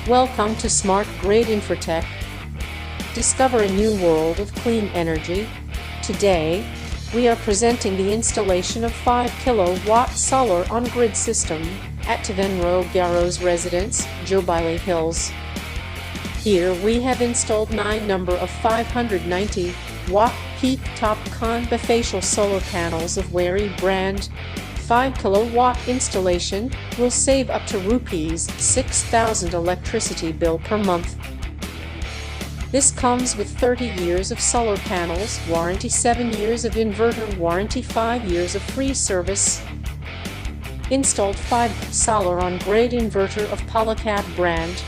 Welcome to Smart Grid Infotech. Discover a new world of clean energy. Today, we are presenting the installation of 5 kilowatt solar on-grid system at TVN Garu's residence, Jubilee Hills. Here we have installed 9 number of 590 watt peak top bifacial solar panels of Garu brand. 5 kilowatt installation will save up to Rs 6,000 electricity bill per month. This comes with 30 years of solar panels warranty, 7 years of inverter warranty, 5 years of free service. Installed 5 solar on-grid inverter of Polycab brand.